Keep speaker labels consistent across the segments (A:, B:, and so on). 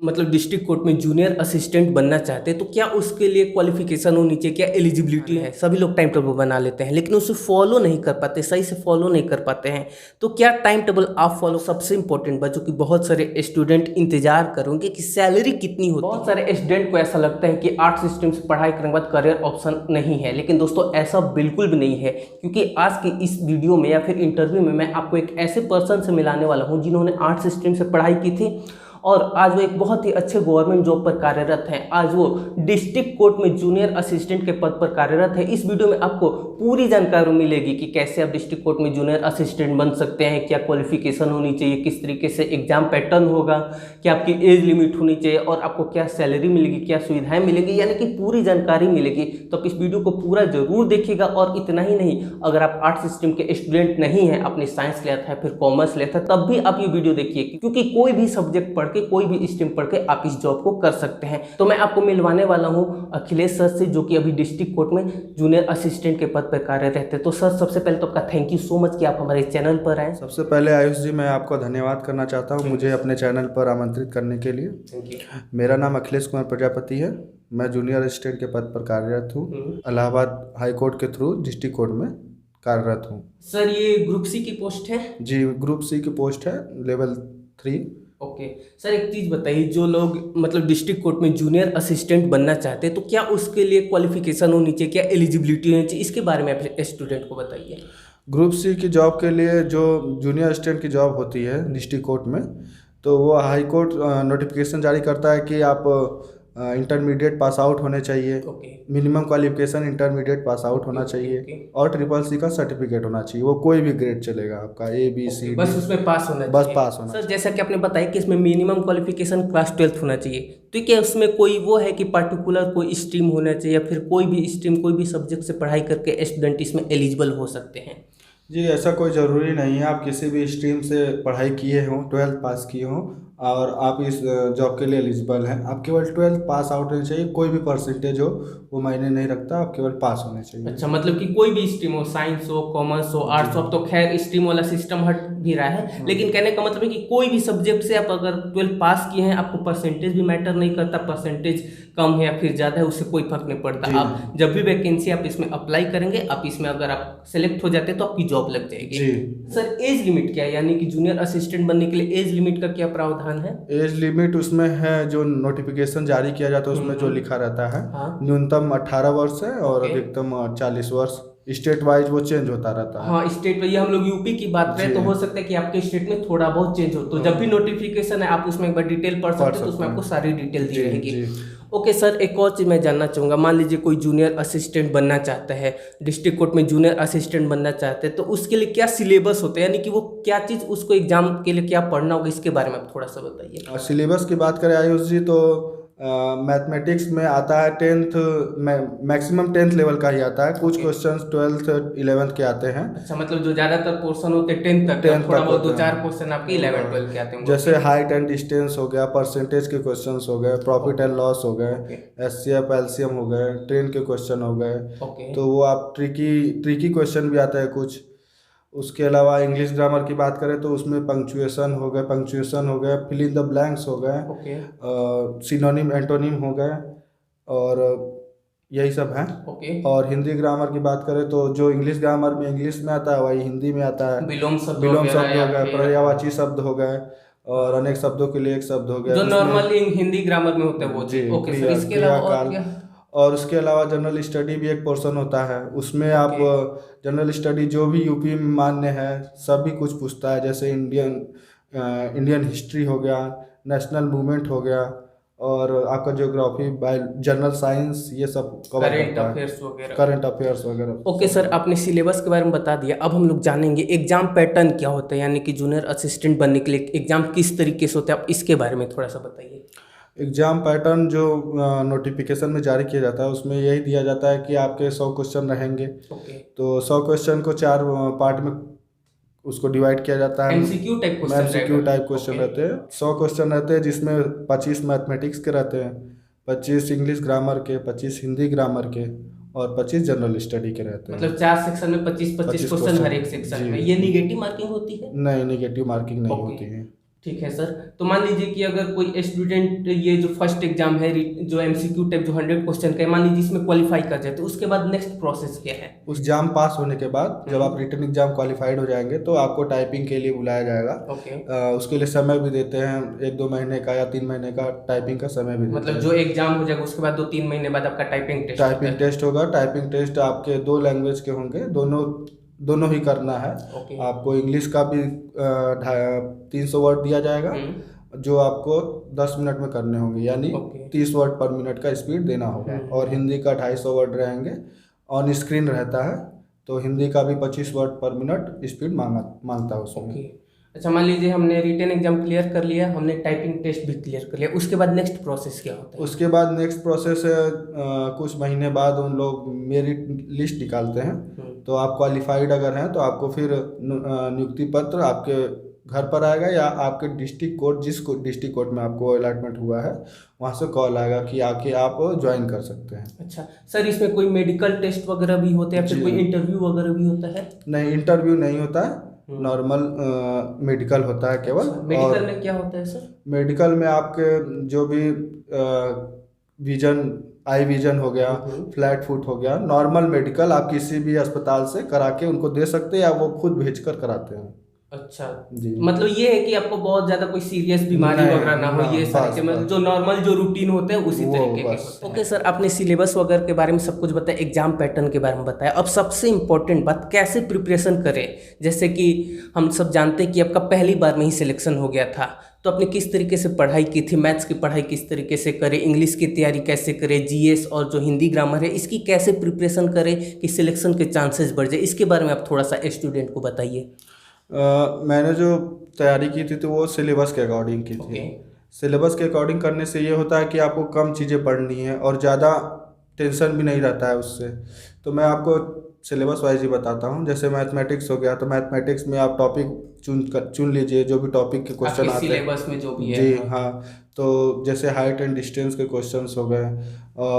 A: मतलब district court में junior assistant बनना चाहते हैं तो क्या उसके लिए क्वालिफिकेशन होनी चाहिए, क्या एलिजिबिलिटी है। सभी लोग टाइम टेबल बना लेते हैं लेकिन उसे फॉलो नहीं कर पाते, सही से फॉलो नहीं कर पाते हैं। तो क्या टाइम टेबल आप फॉलो, सबसे इंपॉर्टेंट बच्चों की बहुत सारे स्टूडेंट इंतजार करेंगे कि सैलरी कितनी होती है। बहुत सारे स्टूडेंट को ऐसा लगता है कि आर्ट्स स्ट्रीम से पढ़ाई करने के बाद करियर ऑप्शन नहीं है, लेकिन दोस्तों ऐसा बिल्कुल भी नहीं है, क्योंकि आज की इस वीडियो में या फिर इंटरव्यू में मैं आपको एक ऐसे पर्सन से मिलाने वाला हूँ जिन्होंने आर्ट्स स्ट्रीम से पढ़ाई की थी और आज वो एक बहुत ही अच्छे गवर्नमेंट जॉब पर कार्यरत हैं। आज वो डिस्ट्रिक्ट कोर्ट में जूनियर असिस्टेंट के पद पर कार्यरत है। इस वीडियो में आपको पूरी जानकारी मिलेगी कि कैसे आप डिस्ट्रिक्ट कोर्ट में जूनियर असिस्टेंट बन सकते हैं, क्या क्वालिफिकेशन होनी चाहिए, किस तरीके से एग्जाम पैटर्न होगा, क्या आपकी एज लिमिट होनी चाहिए और आपको क्या सैलरी मिलेगी, क्या सुविधाएं मिलेगी, यानी कि पूरी जानकारी मिलेगी। तो आप इस वीडियो को पूरा जरूर देखिएगा। और इतना ही नहीं, अगर आप आर्ट्स स्ट्रीम के स्टूडेंट नहीं हैं, आपने साइंस लिया था फिर कॉमर्स लिया था, तब भी आप ये वीडियो देखिए, क्योंकि कोई भी सब्जेक्ट पढ़ के, कोई भी स्ट्रीम पढ़ के आप इस जॉब को कर सकते हैं। तो मैं आपको मिलवाने वाला हूं अखिलेश सर से, जो कि अभी डिस्ट्रिक्ट कोर्ट में जूनियर असिस्टेंट के पद पर कार्यरत रहते हैं। तो सर सबसे पहले तो आपका थैंक यू सो मच कि आप हमारे चैनल पर आए।
B: सबसे पहले आयुष जी, मैं आपका धन्यवाद करना चाहता हूं मुझे अपने चैनल पर आमंत्रित करने के लिए।
A: Thank you.
B: मेरा नाम अखिलेश कुमार प्रजापति है। मैं जूनियर असिस्टेंट के पद पर कार्यरत हूं। इलाहाबाद हाई कोर्ट के थ्रू डिस्ट्रिक्ट कोर्ट में कार्यरत हूं।
A: सर ये ग्रुप सी की पोस्ट है?
B: जी, ग्रुप सी की पोस्ट है, लेवल 3।
A: ओके सर, एक चीज़ बताइए, जो लोग मतलब डिस्ट्रिक्ट कोर्ट में जूनियर असिस्टेंट बनना चाहते हैं तो क्या उसके लिए क्वालिफिकेशन होनी चाहिए, क्या एलिजिबिलिटी होनी चाहिए, इसके बारे में आप स्टूडेंट को बताइए।
B: ग्रुप सी की जॉब के लिए जो जूनियर असिस्टेंट की जॉब होती है डिस्ट्रिक्ट कोर्ट में, तो वो हाई कोर्ट नोटिफिकेशन जारी करता है कि आप इंटरमीडिएट पास आउट होने चाहिए।
A: Okay.
B: Minimum qualification intermediate pass out होना चाहिए
A: ओके।
B: और ट्रिपल सी का सर्टिफिकेट होना चाहिए। वो कोई भी ग्रेड चलेगा आपका, ए बी सी,
A: बस उसमें पास होना
B: बस
A: चाहिए।
B: पास होना
A: सर जैसा कि आपने बताया कि इसमें मिनिमम क्वालिफिकेशन क्लास 12th होना चाहिए, तो क्या उसमें कोई वो है कि पर्टिकुलर कोई स्ट्रीम होना चाहिए या फिर कोई भी स्ट्रीम, कोई भी सब्जेक्ट से पढ़ाई करके स्टूडेंट इसमें एलिजिबल हो सकते हैं?
B: जी, ऐसा कोई ज़रूरी नहीं है। आप किसी भी स्ट्रीम से पढ़ाई किए हों, 12th पास किए हों और आप इस जॉब के लिए एलिजिबल हैं। आप केवल 12th पास आउट होने चाहिए, कोई भी परसेंटेज हो वो मायने नहीं रखता, आप केवल पास होने चाहिए।
A: अच्छा, मतलब कि कोई भी स्ट्रीम हो, साइंस हो, कॉमर्स हो, आर्ट्स हो, अब तो खैर स्ट्रीम वाला सिस्टम हट भी रहा है, लेकिन कहने का मतलब है कि कोई भी सब्जेक्ट से आप अगर 12th पास किए हैं, आपको परसेंटेज भी मैटर नहीं करता, परसेंटेज कम है या फिर ज़्यादा है उससे कोई फर्क नहीं पड़ता। आप जब भी वैकेंसी आप इसमें अप्लाई करेंगे, आप इसमें अगर आप सेलेक्ट हो जाते हैं तो आपकी जॉब लग जाएगी।
B: जी।
A: सर एज लिमिट क्या है, यानी कि जूनियर असिस्टेंट बनने के लिए एज लिमिट का क्या प्रावधान है?
B: एज लिमिट उसमें है, जो नोटिफिकेशन जारी किया जाता है उसमें जो लिखा रहता है,
A: हाँ।
B: न्यूनतम 18 वर्ष है और
A: ओके।
B: अधिकतम 40 वर्ष। स्टेट वाइज वो चेंज होता रहता है।
A: हाँ, स्टेट में, ये हम लोग यूपी की बात करें
B: जी।
A: तो हो सकता है कि आपके स्टेट में थोड़ा बहुत चेंज हो, तो जब भी नोटिफिकेशन है आप उसमें एक बार डिटेल पढ़ सकते हैं, तो उसमें आपको सारी डिटेल दी
B: जी,
A: रहेगी।
B: जी।
A: ओके सर, एक और चीज़ मैं जानना चाहूँगा, मान लीजिए कोई जूनियर असिस्टेंट बनना चाहता है, डिस्ट्रिक्ट कोर्ट में जूनियर असिस्टेंट बनना चाहते हैं, तो उसके लिए क्या सिलेबस होता है, यानी कि वो क्या चीज़ उसको एग्जाम के लिए क्या पढ़ना होगा, इसके बारे में आप थोड़ा सा बताइए।
B: और सिलेबस की बात करें आयुष जी, तो मैथमेटिक्स में आता है 10th, मैक्सिमम 10th लेवल का ही आता है। कुछ क्वेश्चंस 12th 11th के आते हैं।
A: अच्छा, मतलब जो ज़्यादातर पोर्शन होते हैं 10th तक, थोड़ा बहुत 2-4 क्वेश्चन आपके 11 12 के आते हैं।
B: जैसे हाइट एंड डिस्टेंस हो गया, परसेंटेज के क्वेश्चंस हो गए, प्रॉफिट एंड लॉस हो गए, एचसीएफ एलसीएम हो गए, ट्रेन के क्वेश्चन हो गए।
A: ओके।
B: तो वो आप ट्रिकी क्वेश्चन भी आता है कुछ। उसके अलावा इंग्लिश ग्रामर की बात करें तो उसमें पंक्चुएशन हो गए, फिल इन द ब्लैंक्स हो गए,
A: ओके।
B: सिनोनिम एंटोनिम हो गए और यही सब हैं।
A: ओके।
B: और हिंदी ग्रामर की बात करें तो जो इंग्लिश ग्रामर में इंग्लिश में आता है वही हिंदी में आता है।
A: विलोम शब्द
B: विलोम
A: वगैरह
B: शब्द
A: या
B: हो गए,
A: फिर
B: पर्यायवाची शब्द हो गए और अनेक शब्दों के लिए एक शब्द हो गया
A: जो
B: उसमें।
A: नॉर्मली हिंदी ग्रामर में होता है वो
B: जी,
A: चीज। ओके सर,
B: क्रिया
A: इसके अलावा और
B: क्रियाकाल।
A: क्या?
B: और उसके अलावा जनरल स्टडी भी एक पोर्शन होता है, उसमें आप जनरल स्टडी जो भी यूपी में मान्य है सभी कुछ पूछता है। जैसे इंडियन हिस्ट्री हो गया, नेशनल मूवमेंट हो गया और आपका ज्योग्राफी, जनरल साइंस, ये सब कवर
A: करंट
B: करता है,
A: अफेयर्स वगैरह।
B: करंट अफेयर्स वगैरह।
A: ओके सर, आपने सिलेबस के बारे में बता दिया, अब हम लोग जानेंगे एग्जाम पैटर्न क्या होता है, यानी कि जूनियर असिस्टेंट बनने के लिए एग्जाम किस तरीके से होता है, आप इसके बारे में थोड़ा सा बताइए।
B: एग्जाम पैटर्न जो नोटिफिकेशन में जारी किया जाता है उसमें यही दिया जाता है कि आपके 100 क्वेश्चन रहेंगे।
A: ओके।
B: तो 100 क्वेश्चन को 4 पार्ट में उसको डिवाइड किया जाता है।
A: MCQ type question
B: MCQ type question रहते हैं। 100 क्वेश्चन रहते हैं जिसमें 25 मैथमेटिक्स के रहते हैं, 25 इंग्लिश ग्रामर के, 25 हिंदी ग्रामर के और 25 जनरल स्टडी के रहते हैं।
A: मतलब 4 सेक्शन में 25 क्वेश्चन हर एक सेक्शन में। ये निगेटिव मार्किंग होती है?
B: नहीं, निगेटिव मार्किंग नहीं
A: ओके।
B: होती है।
A: ठीक है सर। तो मान लीजिए कि अगर कोई स्टूडेंट ये जो फर्स्ट एग्जाम है जो एमसीक्यू टाइप जो 100 क्वेश्चन का है, मान लीजिए इसमें क्वालिफाई कर जाए तो उसके बाद नेक्स्ट प्रोसेस क्या है?
B: उस एग्जाम पास होने के बाद जब आप रिटन एग्जाम क्वालिफाइड हो जाएंगे तो आपको टाइपिंग के लिए बुलाया जाएगा।
A: ओके।
B: उसके लिए समय भी देते हैं, 1-2 महीने का या 3 महीने का टाइपिंग का समय भी देते
A: मतलब
B: हैं।
A: जो एग्जाम हो जाएगा उसके बाद 2-3 महीने बाद आपका टाइपिंग टेस्ट
B: टाइपिंग टेस्ट होगा। टाइपिंग टेस्ट आपके 2 लैंग्वेज के होंगे, दोनों ही करना है।
A: ओके।
B: आपको इंग्लिश का भी 300 वर्ड दिया जाएगा जो आपको 10 मिनट में करने होंगे, यानी 30 वर्ड पर मिनट का स्पीड देना होगा। और हिंदी का 250 वर्ड रहेंगे, ऑन स्क्रीन रहता है, तो हिंदी का भी 25 वर्ड पर मिनट स्पीड मांगता है उसमें।
A: अच्छा, मान लीजिए हमने रिटन एग्जाम क्लियर कर लिया, हमने टाइपिंग टेस्ट भी क्लियर कर लिया, उसके बाद नेक्स्ट प्रोसेस क्या होता है?
B: उसके बाद नेक्स्ट प्रोसेस है, कुछ महीने बाद उन लोग मेरिट लिस्ट निकालते हैं। तो आप क्वालिफाइड अगर हैं तो आपको फिर नियुक्ति पत्र आपके घर पर आएगा, या आपके डिस्ट्रिक्ट कोर्ट, जिस डिस्ट्रिक्ट कोर्ट में आपको अलॉटमेंट हुआ है वहाँ से कॉल आएगा कि आके आप ज्वाइन कर सकते हैं।
A: अच्छा सर, इसमें कोई मेडिकल टेस्ट वगैरह भी होते हैं, फिर कोई इंटरव्यू वगैरह भी होता है?
B: नहीं, इंटरव्यू नहीं होता है, नॉर्मल मेडिकल होता है केवल।
A: मेडिकल में क्या होता है सर?
B: मेडिकल में आपके जो भी विजन, आई विजन हो गया, फ्लैट फुट हो गया, नॉर्मल मेडिकल आप किसी भी अस्पताल से करा के उनको दे सकते हैं, या वो खुद भेज कर कराते हैं।
A: अच्छा
B: जी,
A: मतलब ये है कि आपको बहुत ज्यादा कोई सीरियस बीमारी वगैरह ना हो, ये सारे मतलब जो नॉर्मल जो रूटीन होते हैं उसी तरीके के होते हैं। ओके सर, आपने सिलेबस वगैरह के बारे में सब कुछ बताया, एग्जाम पैटर्न के बारे में बताया। अब सबसे इम्पोर्टेंट बात, कैसे प्रिपरेशन करें? जैसे कि हम सब जानते हैं कि आपका पहली बार में ही सिलेक्शन हो गया था, तो आपने किस तरीके से पढ़ाई की थी, मैथ्स की पढ़ाई किस तरीके से करें, इंग्लिश की तैयारी कैसे करें, जीएस और जो हिंदी ग्रामर है इसकी कैसे प्रिपरेशन करें कि सिलेक्शन के चांसेस बढ़ जाए, इसके बारे में आप थोड़ा सा स्टूडेंट को बताइए।
B: मैंने जो तैयारी की थी तो वो सिलेबस के अकॉर्डिंग की थी। सिलेबस के अकॉर्डिंग करने से ये होता है कि आपको कम चीज़ें पढ़नी है और ज़्यादा टेंशन भी नहीं रहता है उससे। तो मैं आपको सिलेबस वाइज ही बताता हूँ। जैसे मैथमेटिक्स हो गया, तो मैथमेटिक्स में आप टॉपिक चुन लीजिए, जो भी टॉपिक के क्वेश्चन आते हैं
A: सिलेबस में जो भी है।
B: जी हाँ। तो जैसे हाइट एंड डिस्टेंस के क्वेश्चंस हो गए,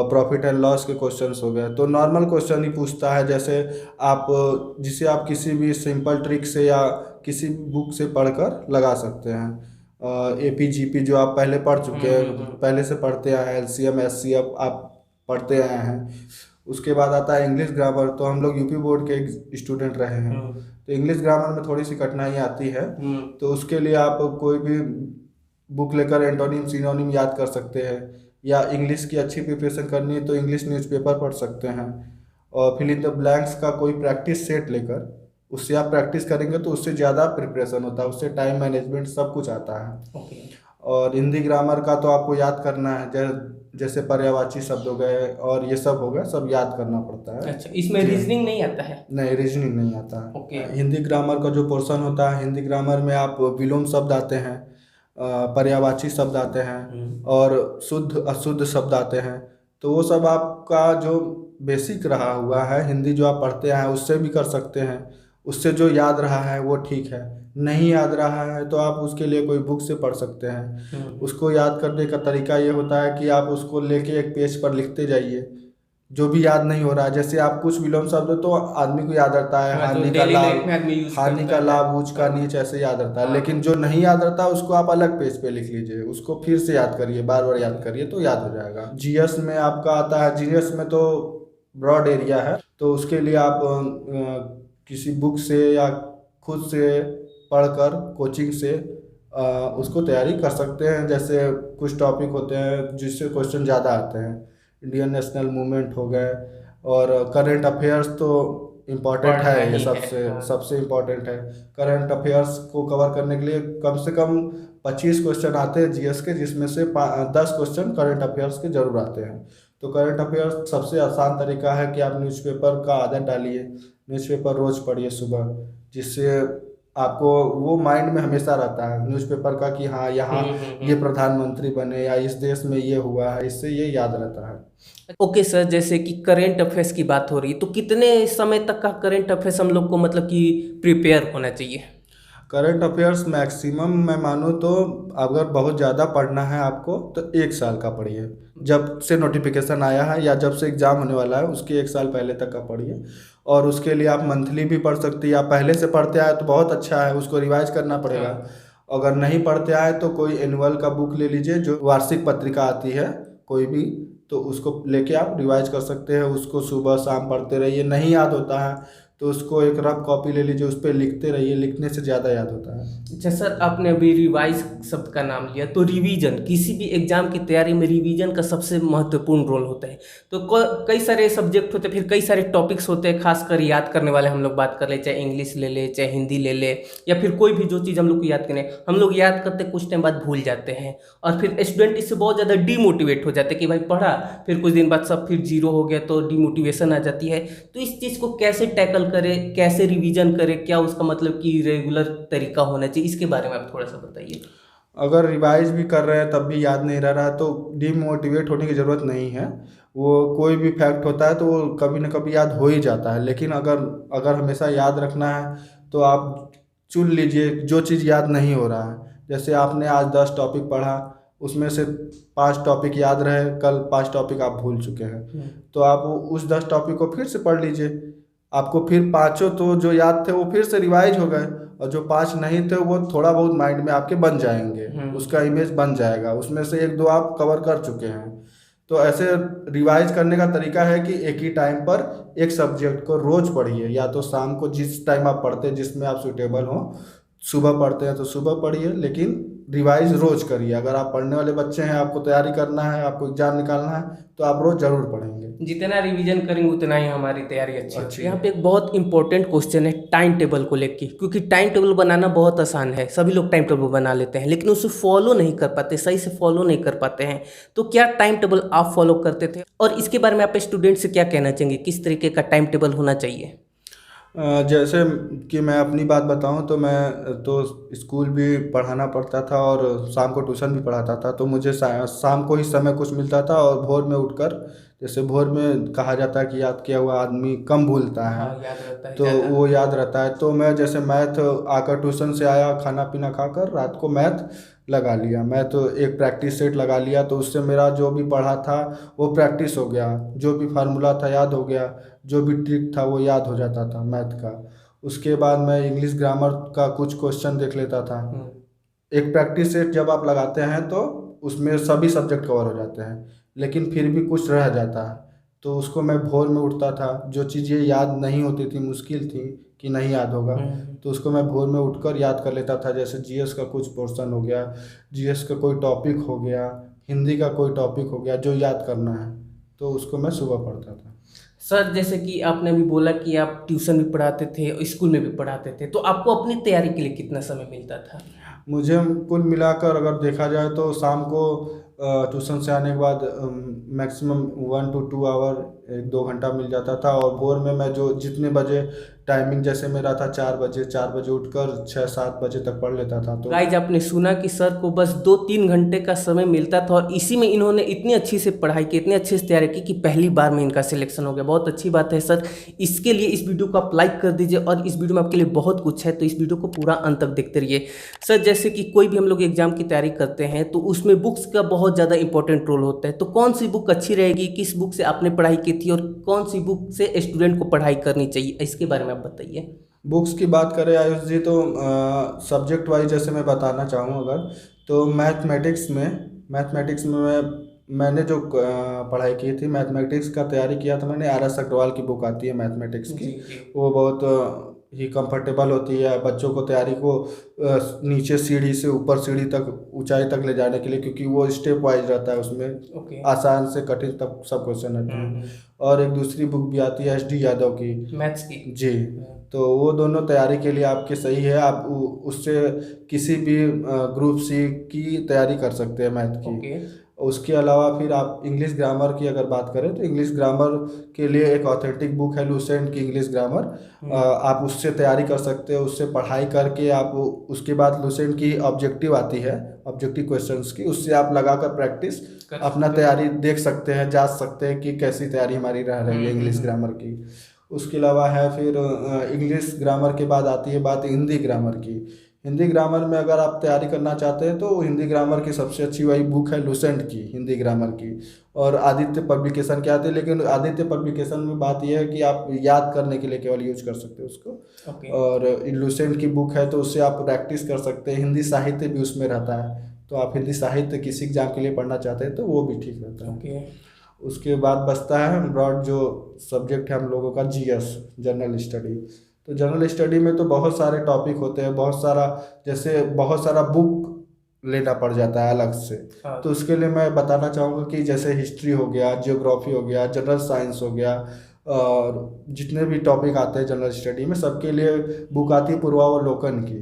B: प्रॉफिट एंड लॉस के क्वेश्चंस हो गए, तो नॉर्मल क्वेश्चन ही पूछता है। जैसे आप जिसे आप किसी भी सिंपल ट्रिक से या किसी बुक से पढ़कर लगा सकते हैं। एपीजीपी जो आप पहले पढ़ चुके हैं, पहले से पढ़ते आए हैं, एलसीएम एचसीएफ आप पढ़ते आए हैं। उसके बाद आता है इंग्लिश ग्रामर। तो हम लोग यूपी बोर्ड के स्टूडेंट रहे हैं, तो इंग्लिश ग्रामर में थोड़ी सी कठिनाई आती है। तो उसके लिए आप कोई भी बुक लेकर एंटोनिम सिनोनिम याद कर सकते हैं, या इंग्लिश की अच्छी प्रिपरेशन करनी है तो इंग्लिश न्यूज़पेपर पढ़ सकते हैं। और फिल इन द ब्लैंक्स का कोई प्रैक्टिस सेट लेकर उससे आप प्रैक्टिस करेंगे तो उससे ज़्यादा प्रिपरेशन होता है, उससे टाइम मैनेजमेंट सब कुछ आता है। और हिंदी ग्रामर का तो आपको याद करना है, जैसे पर्यायवाची शब्द हो गए और ये सब हो गए, सब याद करना पड़ता है।
A: अच्छा, इसमें रीजनिंग नहीं आता है?
B: नहीं, रीजनिंग नहीं आता है। हिंदी ग्रामर का जो पोर्शन होता है, हिंदी ग्रामर में आप विलोम शब्द आते हैं, पर्यायवाची शब्द आते हैं और शुद्ध अशुद्ध शब्द आते हैं। तो वो सब आपका जो बेसिक रहा हुआ है हिंदी जो आप पढ़ते हैं उससे भी कर सकते हैं। उससे जो याद रहा है वो ठीक है, नहीं याद रहा है तो आप उसके लिए कोई बुक से पढ़ सकते हैं। उसको याद करने का तरीका ये होता है कि आप उसको लेके एक पेज पर लिखते जाइए, जो भी याद नहीं हो रहा है। जैसे आप कुछ विलोम शब्द तो आदमी को याद रहता है, हानि का लाभ, ऊंच का नीच, ऐसे याद रहता है। लेकिन जो नहीं याद रहता उसको आप अलग पेज पे लिख लीजिए, उसको फिर से याद करिए, बार बार याद करिए तो याद हो जाएगा। जीएस में आपका आता है, जीएस में तो ब्रॉड एरिया है, तो उसके लिए आप किसी बुक से या खुद से पढ़कर कोचिंग से उसको तैयारी कर सकते हैं। जैसे कुछ टॉपिक होते हैं जिससे क्वेश्चन ज़्यादा आते हैं, इंडियन नेशनल मूवमेंट हो गए और करंट अफेयर्स तो इम्पॉर्टेंट है, ये सबसे इम्पॉर्टेंट है। करंट अफेयर्स को कवर करने के लिए कम से कम 25 क्वेश्चन आते हैं जीएस के, जिसमें से 10 क्वेश्चन करंट अफेयर्स के जरूर आते हैं। तो करंट अफेयर्स सबसे आसान तरीका है कि आप न्यूज़पेपर का आदत डालिए, न्यूज़पेपर रोज़ पढ़िए सुबह, जिससे आपको वो माइंड में हमेशा रहता है न्यूज़पेपर का कि हाँ यहाँ ये प्रधानमंत्री बने या इस देश में ये हुआ है, इससे ये याद रहता है।
A: ओके सर, जैसे कि करंट अफेयर्स की बात हो रही है, तो कितने समय तक का करंट अफेयर्स हम लोग को मतलब कि प्रिपेयर होना चाहिए?
B: करंट अफेयर्स मैक्सिमम मैं मानूँ तो अगर बहुत ज़्यादा पढ़ना है आपको तो 1 साल का पढ़िए। जब से नोटिफिकेशन आया है या जब से एग्ज़ाम होने वाला है उसके 1 साल पहले तक का पढ़िए। और उसके लिए आप मंथली भी पढ़ सकते हैं, या पहले से पढ़ते आए तो बहुत अच्छा है, उसको रिवाइज करना पड़ेगा। अगर नहीं पढ़ते आए तो कोई एनुअल का बुक ले लीजिए, जो वार्षिक पत्रिका आती है कोई भी, तो उसको लेके आप रिवाइज कर सकते हैं। उसको सुबह शाम पढ़ते रहिए। नहीं याद होता है तो उसको एक रफ कॉपी ले लीजिए, उस पर लिखते रहिए। लिखने से ज़्यादा याद होता है।
A: अच्छा सर, आपने अभी रिवाइज शब्द का नाम लिया, तो रिवीजन, किसी भी एग्जाम की तैयारी में रिवीजन का सबसे महत्वपूर्ण रोल होता है। तो कई सारे सब्जेक्ट होते हैं, फिर कई सारे टॉपिक्स होते हैं, खासकर याद करने वाले हम लोग बात कर ले, चाहे इंग्लिश ले ले, चाहे हिंदी ले ले, या फिर कोई भी जो चीज़ हम लोग को याद करें, हम लोग याद करते कुछ टाइम बाद भूल जाते हैं, और फिर स्टूडेंट इससे बहुत ज़्यादा डीमोटिवेट हो जाते हैं कि भाई पढ़ा, फिर कुछ दिन बाद सब फिर जीरो हो गया, तो डीमोटिवेशन आ जाती है। तो इस चीज़ को कैसे टैकल करें, कैसे रिवीजन करें, क्या उसका मतलब कि रेगुलर तरीका होना चाहिए, इसके बारे में आप थोड़ा सा बताइए।
B: अगर रिवाइज भी कर रहे हैं तब भी याद नहीं रह रहा है तो डीमोटिवेट होने की ज़रूरत नहीं है। वो कोई भी फैक्ट होता है तो वो कभी ना कभी याद हो ही जाता है। लेकिन अगर अगर हमेशा याद रखना है तो आप चुन लीजिए जो चीज़ याद नहीं हो रहा है। जैसे आपने आज 10 टॉपिक पढ़ा, उसमें से 5 टॉपिक याद रहे, कल 5 टॉपिक आप भूल चुके हैं, तो आप उस 10 टॉपिक को फिर से पढ़ लीजिए। आपको फिर पाँचों तो जो याद थे वो फिर से रिवाइज हो गए, और जो 5 नहीं थे वो थोड़ा बहुत माइंड में आपके बन जाएंगे, उसका इमेज बन जाएगा, उसमें से 1-2 आप कवर कर चुके हैं। तो ऐसे रिवाइज करने का तरीका है कि एक ही टाइम पर एक सब्जेक्ट को रोज पढ़िए, या तो शाम को जिस टाइम आप पढ़ते हैं जिसमें आप सुटेबल हो, सुबह पढ़ते हैं तो सुबह पढ़िए, लेकिन रिवाइज रोज करिए। अगर आप पढ़ने वाले बच्चे हैं, आपको तैयारी करना है, आपको एग्जाम निकालना है, तो आप रोज जरूर पढ़ेंगे।
A: जितना रिवीजन करेंगे उतना ही हमारी तैयारी अच्छी होती है।
B: है।
A: यहाँ पे एक बहुत इंपॉर्टेंट क्वेश्चन है टाइम टेबल को लेके, क्योंकि टाइम टेबल बनाना बहुत आसान है, सभी लोग टाइम टेबल बना लेते हैं, लेकिन उसे फॉलो नहीं कर पाते, सही से फॉलो नहीं कर पाते हैं। तो क्या टाइम टेबल आप फॉलो करते थे, और इसके बारे में आप स्टूडेंट से क्या कहना चाहेंगे, किस तरीके का टाइम टेबल होना चाहिए?
B: जैसे कि मैं अपनी बात बताऊं तो मैं तो स्कूल भी पढ़ाना पड़ता था और शाम को ट्यूशन भी पढ़ाता था, तो मुझे शाम को ही समय कुछ मिलता था। और भोर में उठकर, जैसे भोर में कहा जाता है कि याद किया हुआ आदमी कम भूलता है,
A: याद रहता है
B: तो वो याद रहता है। तो मैं जैसे मैथ आकर ट्यूशन से आया, खाना पीना खाकर रात को मैथ लगा लिया, मैं तो एक प्रैक्टिस सेट लगा लिया, तो उससे मेरा जो भी पढ़ा था वो प्रैक्टिस हो गया, जो भी फार्मूला था याद हो गया, जो भी ट्रिक था वो याद हो जाता था मैथ का। उसके बाद मैं इंग्लिश ग्रामर का कुछ क्वेश्चन देख लेता था। एक प्रैक्टिस सेट जब आप लगाते हैं तो उसमें सभी सब्जेक्ट कवर हो जाते हैं, लेकिन फिर भी कुछ रह जाता है, तो उसको मैं भोर में उठता था। जो चीज़ें याद नहीं होती थी, मुश्किल थी कि नहीं याद होगा, तो उसको मैं भोर में उठकर याद कर लेता था। जैसे जीएस का कुछ पोर्शन हो गया, जीएस का कोई टॉपिक हो गया, हिंदी का कोई टॉपिक हो गया, जो याद करना है, तो उसको मैं सुबह पढ़ता था।
A: सर, जैसे कि आपने अभी बोला कि आप ट्यूशन भी पढ़ाते थे, स्कूल में भी पढ़ाते थे, तो आपको अपनी तैयारी के लिए कितना समय मिलता था?
B: मुझे कुल मिलाकर अगर देखा जाए तो शाम को ट्यूशन से आने के बाद मैक्सिमम 1 to 2 आवर, 1-2 घंटा मिल जाता था। और भोर में मैं जो जितने बजे टाइमिंग जैसे मेरा था 4 बजे उठकर 6-7 बजे तक पढ़ लेता था। तो
A: गाइज, आपने सुना कि सर को बस 2-3 घंटे का समय मिलता था, और इसी में इन्होंने इतनी अच्छी से पढ़ाई की, इतनी अच्छे से तैयारी की कि पहली बार में इनका सिलेक्शन हो गया। बहुत अच्छी बात है सर। इसके लिए इस वीडियो को आप लाइक कर दीजिए, और इस वीडियो में आपके लिए बहुत कुछ है, तो इस वीडियो को पूरा अंत तक देखते रहिए। सर, जैसे कि कोई भी हम लोग एग्जाम की तैयारी करते हैं तो उसमें बुक्स का बहुत ज़्यादा इंपॉर्टेंट रोल होता है। तो कौन सी बुक अच्छी रहेगी, किस बुक से आपने पढ़ाई की थी, और कौन सी बुक से स्टूडेंट को पढ़ाई करनी चाहिए, इसके बारे में आप बताइए।
B: बुक्स की बात करें आयुष जी, तो सब्जेक्ट वाइज जैसे मैं बताना चाहूँ अगर, तो मैथमेटिक्स में मैंने जो पढ़ाई की थी, मैथमेटिक्स का तैयारी किया था मैंने, RS अग्रवाल की बुक आती है मैथमेटिक्स की। वो बहुत ही कंफर्टेबल होती है बच्चों को तैयारी को नीचे सीढ़ी से ऊपर सीढ़ी तक, ऊंचाई तक ले जाने के लिए, क्योंकि वो स्टेप वाइज रहता है, उसमें आसान से कठिन तक सब क्वेश्चन रहते हैं। और एक दूसरी बुक भी आती है SD यादव की, मैथ्स की जी। तो वो दोनों तैयारी के लिए आपके सही है, आप उससे किसी भी ग्रुप C की तैयारी कर सकते हैं मैथ की। उसके अलावा फिर आप इंग्लिश ग्रामर की अगर बात करें तो इंग्लिश ग्रामर के लिए एक ऑथेंटिक बुक है लुसेंट की इंग्लिश ग्रामर, आप उससे तैयारी कर सकते हो। उससे पढ़ाई करके आप उसके बाद लुसेंट की ऑब्जेक्टिव आती है, ऑब्जेक्टिव क्वेश्चंस की, उससे आप लगाकर प्रैक्टिस अपना तैयारी देख सकते हैं, जांच सकते हैं कि कैसी तैयारी हमारी रह रही है इंग्लिश ग्रामर की। उसके अलावा है फिर इंग्लिश ग्रामर के बाद आती है बात हिंदी ग्रामर की। हिंदी ग्रामर में अगर आप तैयारी करना चाहते हैं तो हिंदी ग्रामर की सबसे अच्छी वही बुक है लुसेंट की, हिंदी ग्रामर की। और आदित्य पब्लिकेशन की आती है, लेकिन आदित्य पब्लिकेशन में बात यह है कि आप याद करने के लिए केवल यूज कर सकते हो उसको।
A: ओके।
B: और लुसेंट की बुक है तो उससे आप प्रैक्टिस कर सकते हैं। हिंदी साहित्य भी उसमें रहता है, तो आप हिंदी साहित्य किसी एग्जाम के लिए पढ़ना चाहते हैं तो वो भी ठीक रहता है।
A: ओके।
B: उसके बाद बचता है ब्रॉड जो सब्जेक्ट है हम लोगों का, जीएस, जनरल स्टडी। तो जनरल स्टडी में तो बहुत सारे टॉपिक होते हैं, बहुत सारा, जैसे बहुत सारा बुक लेना पड़ जाता है अलग से।
A: हाँ।
B: तो उसके लिए मैं बताना चाहूँगा कि जैसे हिस्ट्री हो गया, जियोग्राफी हो गया, जनरल साइंस हो गया, और जितने भी टॉपिक आते हैं जनरल स्टडी में सबके लिए बुक आती है पूर्वावलोकन की,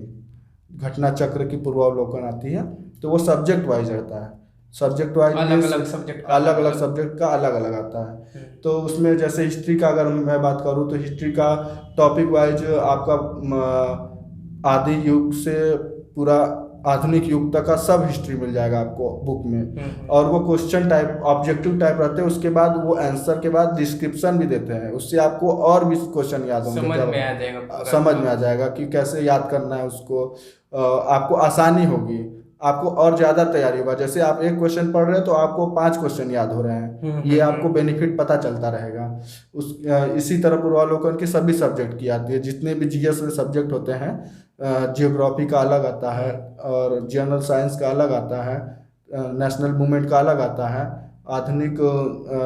B: घटना चक्र की पूर्वावलोकन आती है। तो वो सब्जेक्ट वाइज रहता है, सब्जेक्ट वाइज
A: अलग अलग सब्जेक्ट का
B: अलग अलग सब्जेक्ट का अलग अलग आता है। तो उसमें जैसे हिस्ट्री का अगर मैं बात करूँ तो हिस्ट्री का टॉपिक वाइज आपका आदि युग से पूरा आधुनिक युग तक का सब हिस्ट्री मिल जाएगा आपको बुक में। और वो क्वेश्चन टाइप, ऑब्जेक्टिव टाइप रहते हैं। उसके बाद वो आंसर के बाद डिस्क्रिप्शन भी देते हैं, उससे आपको और भी क्वेश्चन याद होंगे,
A: समझ में आ जाएगा,
B: समझ में आ जाएगा कि कैसे याद करना है उसको। आपको आसानी होगी, आपको और ज़्यादा तैयारी होगा। जैसे आप एक क्वेश्चन पढ़ रहे हैं तो आपको 5 क्वेश्चन याद हो रहे हैं, ये आपको बेनिफिट पता चलता रहेगा। इसी तरह पूर्वावलोकन की सभी सब्जेक्ट की आती है, जितने भी जीएस में सब्जेक्ट होते हैं। जियोग्राफी का अलग आता है, और जनरल साइंस का अलग आता है, नेशनल मूवमेंट का अलग आता है, आधुनिक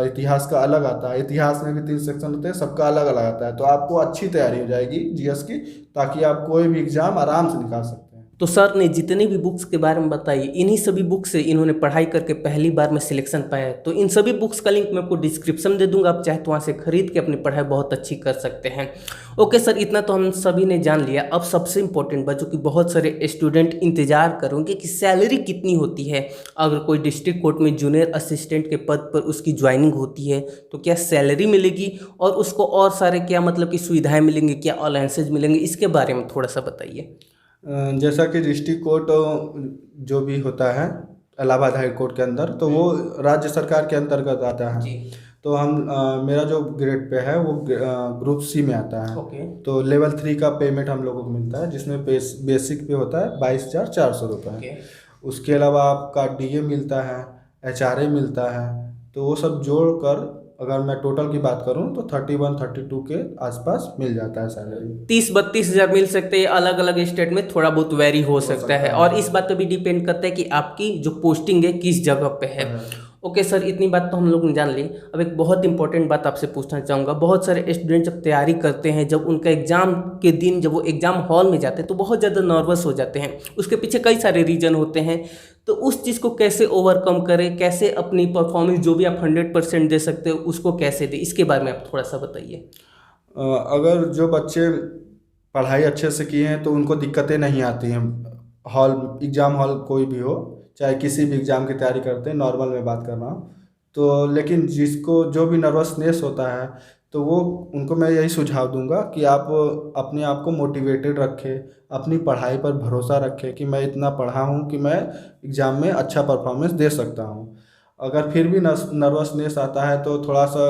B: इतिहास का अलग आता है। इतिहास में भी 3 सेक्शन होते हैं, सबका अलग अलग आता है। तो आपको अच्छी तैयारी हो जाएगी जीएस की, ताकि आप कोई भी एग्जाम आराम से निकाल सकते हैं।
A: तो सर ने जितने भी बुक्स के बारे में बताई, इन्हीं सभी बुक से इन्होंने पढ़ाई करके पहली बार में सिलेक्शन पाया है। तो इन सभी बुक्स का लिंक मैं आपको डिस्क्रिप्शन दे दूंगा, आप चाहे तो वहाँ से खरीद के अपनी पढ़ाई बहुत अच्छी कर सकते हैं। ओके सर, इतना तो हम सभी ने जान लिया। अब सबसे इम्पोर्टेंट बात जो कि बहुत सारे स्टूडेंट इंतजार करेंगे कि सैलरी कितनी होती है अगर कोई डिस्ट्रिक्ट कोर्ट में जूनियर असिस्टेंट के पद पर उसकी ज्वाइनिंग होती है, तो क्या सैलरी मिलेगी और उसको और सारे क्या मतलब कि सुविधाएँ मिलेंगी, क्या अलाउंसेज मिलेंगे, इसके बारे में थोड़ा सा बताइए।
B: जैसा कि डिस्ट्रिक्ट कोर्ट जो भी होता है इलाहाबाद हाई कोर्ट के अंदर, तो वो राज्य सरकार के अंतर्गत आता है। तो मेरा जो ग्रेड पे है वो ग्रुप सी में आता है।
A: ओके।
B: तो लेवल 3 का पेमेंट हम लोगों को मिलता है, जिसमें बेसिक पे होता है 22,400 रुपये। उसके अलावा आपका डीए मिलता है, एचआरए मिलता है। तो वो सब जोड़ कर अगर मैं टोटल की बात करूं तो 31-32 के आसपास मिल जाता है सैलरी।
A: 30-32 हज़ार मिल सकते हैं। अलग अलग स्टेट में थोड़ा बहुत वेरी हो सकता है, और इस बात पे भी डिपेंड करता है कि आपकी जो पोस्टिंग है किस जगह पे है। ओके सर, इतनी बात तो हम लोग ने जान ली। अब एक बहुत इंपॉर्टेंट बात आपसे पूछना चाहूँगा। बहुत सारे स्टूडेंट जब तैयारी करते हैं, जब उनका एग्ज़ाम के दिन जब वो एग्ज़ाम हॉल में जाते हैं तो बहुत ज़्यादा नर्वस हो जाते हैं। उसके पीछे कई सारे रीज़न होते हैं। तो उस चीज़ को कैसे ओवरकम करें, कैसे अपनी परफॉर्मेंस जो भी आप 100% दे सकते हो उसको कैसे दें, इसके बारे में आप थोड़ा सा बताइए।
B: अगर जो बच्चे पढ़ाई अच्छे से किए हैं तो उनको दिक्कतें नहीं आती हैं। एग्ज़ाम हॉल कोई भी हो, चाहे किसी भी एग्ज़ाम की तैयारी करते हैं, नॉर्मल में बात कर रहा हूँ तो। लेकिन जिसको जो भी नर्वसनेस होता है तो वो उनको मैं यही सुझाव दूंगा कि आप अपने आप को मोटिवेटेड रखें, अपनी पढ़ाई पर भरोसा रखें कि मैं इतना पढ़ा हूँ कि मैं एग्ज़ाम में अच्छा परफॉर्मेंस दे सकता हूँ। अगर फिर भी नर्वसनेस आता है तो थोड़ा सा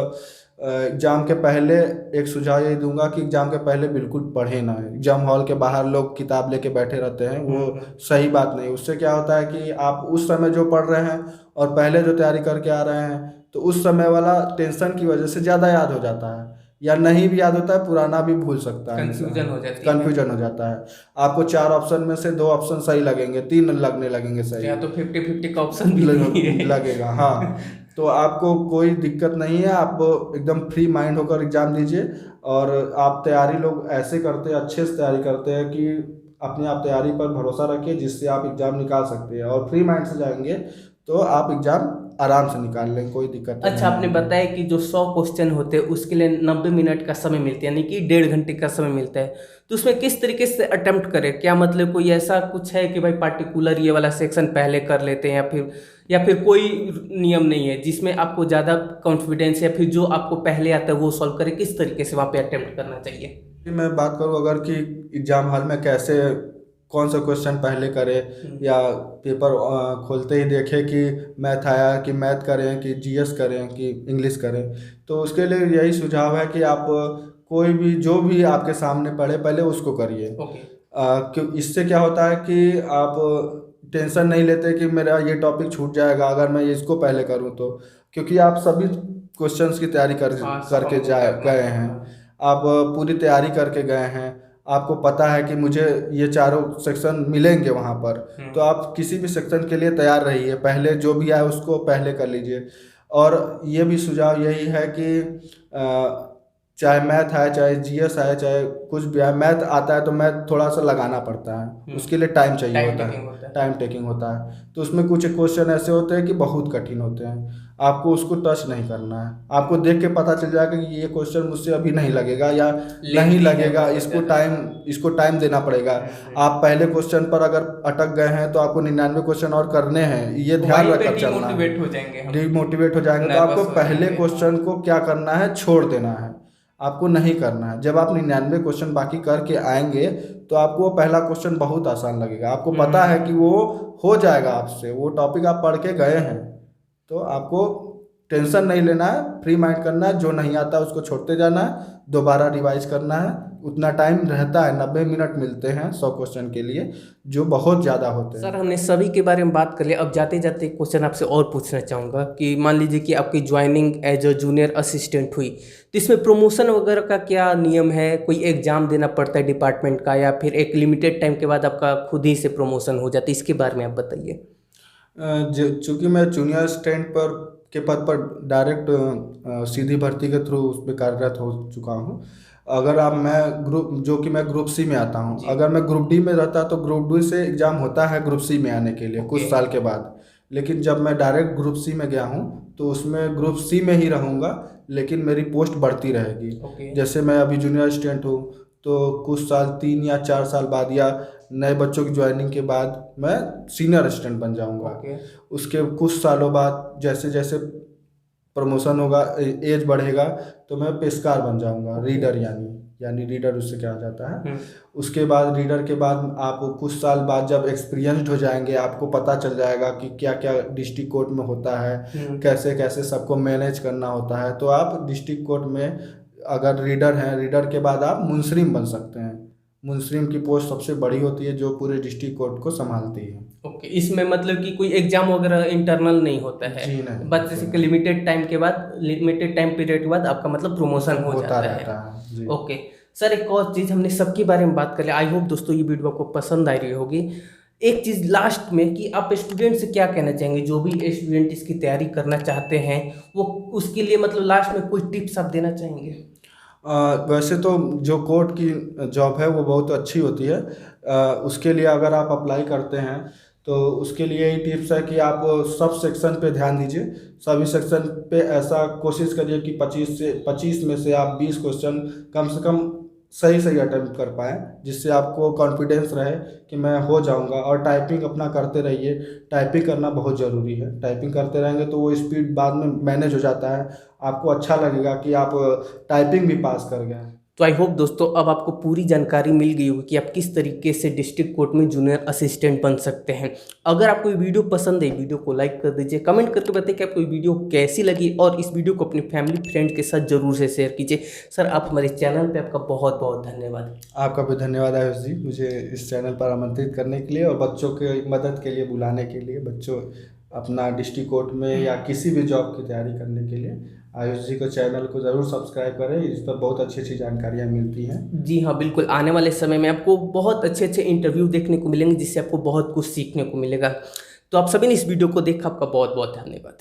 B: एग्ज़ाम के पहले एक सुझाव यही दूंगा कि एग्ज़ाम के पहले बिल्कुल पढ़े ना। एग्ज़ाम हॉल के बाहर लोग किताब लेके बैठे रहते हैं, वो सही बात नहीं। उससे क्या होता है कि आप उस समय जो पढ़ रहे हैं और पहले जो तैयारी करके आ रहे हैं तो उस समय वाला टेंशन की वजह से ज़्यादा याद हो जाता है, या नहीं भी याद होता है, पुराना भी भूल सकता है, कन्फ्यूजन हो जाता है। आपको 4 ऑप्शन में से 2 ऑप्शन सही लगेंगे, 3 लगने लगेंगे सही,
A: या तो 50-50 का ऑप्शन भी
B: लगेगा। हाँ, तो आपको कोई दिक्कत नहीं है, आप एकदम फ्री माइंड होकर एग्ज़ाम दीजिए। और आप तैयारी लोग ऐसे करते हैं, अच्छे से तैयारी करते हैं कि अपने आप तैयारी पर भरोसा रखिए, जिससे आप एग्ज़ाम निकाल सकते हैं। और फ्री माइंड से जाएंगे तो आप एग्ज़ाम आराम से निकाल लें, कोई दिक्कत नहीं।
A: अच्छा, आपने बताया कि जो 100 क्वेश्चन होते हैं उसके लिए 90 मिनट का समय मिलता है, यानी कि 1.5 घंटे का समय मिलता है। तो उसमें किस तरीके से अटेम्प्ट करें? क्या मतलब कोई ऐसा कुछ है कि भाई पार्टिकुलर ये वाला सेक्शन पहले कर लेते हैं, या फिर कोई नियम नहीं है जिसमें आपको ज़्यादा कॉन्फिडेंस, या फिर जो आपको पहले आता है वो सॉल्व करें? किस तरीके से वहाँ पे अटेम्प्ट करना चाहिए?
B: मैं बात करूँ अगर कि एग्ज़ाम हॉल में कैसे कौन सा क्वेश्चन पहले करें, या पेपर खोलते ही देखें कि मैथ आया, कि मैथ करें, कि जीएस करें, कि इंग्लिश करें, तो उसके लिए यही सुझाव है कि आप कोई भी जो भी आपके सामने पढ़े पहले उसको करिए। क्यों इससे क्या होता है कि आप टेंशन नहीं लेते कि मेरा ये टॉपिक छूट जाएगा अगर मैं इसको पहले करूँ तो, क्योंकि आप सभी क्वेश्चंस की तैयारी करके गए हैं। आप पूरी तैयारी करके गए हैं, आपको पता है कि मुझे ये चारों सेक्शन मिलेंगे वहाँ पर, तो आप किसी भी सेक्शन के लिए तैयार रहिए, पहले जो भी आए उसको पहले कर लीजिए। और ये भी सुझाव यही है कि चाहे मैथ आए, चाहे जीएस आए, चाहे कुछ भी आए, मैथ आता है तो मैथ थोड़ा सा लगाना पड़ता है, उसके लिए टाइम चाहिए होता है, टाइम टेकिंग होता है। तो उसमें कुछ क्वेश्चन ऐसे होते हैं कि बहुत कठिन होते हैं, आपको उसको टच नहीं करना है, आपको देख के पता चल जाएगा कि ये क्वेश्चन मुझसे अभी नहीं लगेगा या नहीं लगेगा, इसको टाइम देना पड़ेगा। आप पहले क्वेश्चन पर अगर अटक गए हैं तो आपको 99 क्वेश्चन और करने हैं, ये ध्यान रखकर चलना है। डिमोटिवेट हो जाएंगे तो आपको पहले क्वेश्चन को क्या करना है, छोड़ देना है, आपको नहीं करना है। जब आप 99 क्वेश्चन बाकी करके आएंगे तो आपको वो पहला क्वेश्चन बहुत आसान लगेगा, आपको पता है कि वो हो जाएगा आपसे, वो टॉपिक आप पढ़ के गए हैं, तो आपको टेंशन नहीं लेना है, फ्री माइंड करना है, जो नहीं आता उसको छोड़ते जाना है, दोबारा रिवाइज करना है। उतना टाइम रहता है, 90 मिनट मिलते हैं 100 क्वेश्चन के लिए, जो बहुत ज़्यादा होते हैं।
A: सर हमने सभी के बारे में बात कर लिया, अब जाते जाते एक क्वेश्चन आपसे और पूछना चाहूँगा कि मान लीजिए कि आपकी joining as a junior assistant हुई, तो इसमें प्रमोशन वगैरह का क्या नियम है? कोई एग्जाम देना पड़ता है डिपार्टमेंट का, या फिर एक लिमिटेड टाइम के बाद आपका खुद ही से प्रमोशन हो जाता है? इसके बारे में आप बताइए।
B: चूँकि मैं जूनियर असिस्टेंट के पद पर डायरेक्ट सीधी भर्ती के थ्रू उस पर कार्यरत हो चुका हूँ। अगर आप मैं ग्रुप सी में आता हूँ, अगर मैं ग्रुप डी में रहता तो ग्रुप डी से एग्ज़ाम होता है ग्रुप सी में आने के लिए कुछ साल के बाद, लेकिन जब मैं डायरेक्ट ग्रुप सी में गया हूँ तो उसमें ग्रुप सी में ही रहूँगा, लेकिन मेरी पोस्ट बढ़ती रहेगी। जैसे मैं अभी जूनियर असिस्टेंट हूँ तो कुछ साल 3 या 4 साल बाद या नए बच्चों की ज्वाइनिंग के बाद मैं सीनियर असिस्टेंट बन जाऊंगा। उसके कुछ सालों बाद जैसे जैसे प्रमोशन होगा, एज बढ़ेगा, तो मैं पेशकार बन जाऊंगा, रीडर यानी रीडर उससे कहा जाता है। उसके बाद रीडर के बाद आप कुछ साल बाद जब एक्सपीरियंस्ड हो जाएंगे, आपको पता चल जाएगा कि क्या क्या डिस्ट्रिक्ट कोर्ट में होता है, कैसे कैसे सबको मैनेज करना होता है, तो आप डिस्ट्रिक्ट कोर्ट में अगर रीडर हैं, रीडर के बाद आप मुंसरिम बन सकते हैं। मुंसरिम की पोस्ट सबसे बड़ी होती है जो पूरे डिस्ट्रिक्ट कोर्ट को संभालती है।
A: ओके, इसमें मतलब कि कोई एग्जाम वगैरह इंटरनल नहीं होता है?
B: जी नहीं,
A: बस जैसे लिमिटेड टाइम पीरियड के बाद आपका मतलब प्रमोशन हो जाता है।
B: जी।
A: ओके सर, एक और चीज़ हमने सबके बारे में बात कर लिया, आई होप दोस्तों ये वीडियो आपको पसंद आ रही होगी। एक चीज़ लास्ट में कि आप स्टूडेंट से क्या कहना चाहेंगे, जो भी स्टूडेंट इसकी तैयारी करना चाहते हैं, वो उसके लिए मतलब लास्ट में कोई टिप्स आप देना चाहेंगे?
B: वैसे तो जो कोर्ट की जॉब है वो बहुत अच्छी होती है, उसके लिए अगर आप अप्लाई करते हैं तो उसके लिए यही टिप्स है कि आप सब सेक्शन पे ध्यान दीजिए, सभी सेक्शन पे ऐसा कोशिश करिए कि 25 में से आप 20 क्वेश्चन कम से कम सही अटेम्प्ट कर पाएँ, जिससे आपको कॉन्फिडेंस रहे कि मैं हो जाऊंगा। और टाइपिंग अपना करते रहिए, टाइपिंग करना बहुत ज़रूरी है, टाइपिंग करते रहेंगे तो वो स्पीड बाद में मैनेज हो जाता है, आपको अच्छा लगेगा कि आप टाइपिंग भी पास कर गए।
A: तो आई होप दोस्तों अब आपको पूरी जानकारी मिल गई होगी कि आप किस तरीके से डिस्ट्रिक्ट कोर्ट में जूनियर असिस्टेंट बन सकते हैं। अगर आपको ये वीडियो पसंद है, वीडियो को लाइक कर दीजिए, कमेंट करके बताइए कि आपको ये वीडियो कैसी लगी, और इस वीडियो को अपनी फैमिली फ्रेंड के साथ जरूर से शेयर कीजिए। सर आप हमारे चैनल पर आपका बहुत बहुत धन्यवाद।
B: आपका भी धन्यवाद आयुष जी, मुझे इस चैनल पर आमंत्रित करने के लिए और बच्चों के मदद के लिए बुलाने के लिए, बच्चों अपना डिस्ट्रिक्ट कोर्ट में या किसी भी जॉब की तैयारी करने के लिए आयुष जी को चैनल को ज़रूर सब्सक्राइब करें, इस पर बहुत अच्छी अच्छी जानकारियाँ मिलती हैं।
A: जी हाँ बिल्कुल, आने वाले समय में आपको बहुत अच्छे अच्छे इंटरव्यू देखने को मिलेंगे, जिससे आपको बहुत कुछ सीखने को मिलेगा। तो आप सभी ने इस वीडियो को देखा, आपका बहुत बहुत धन्यवाद।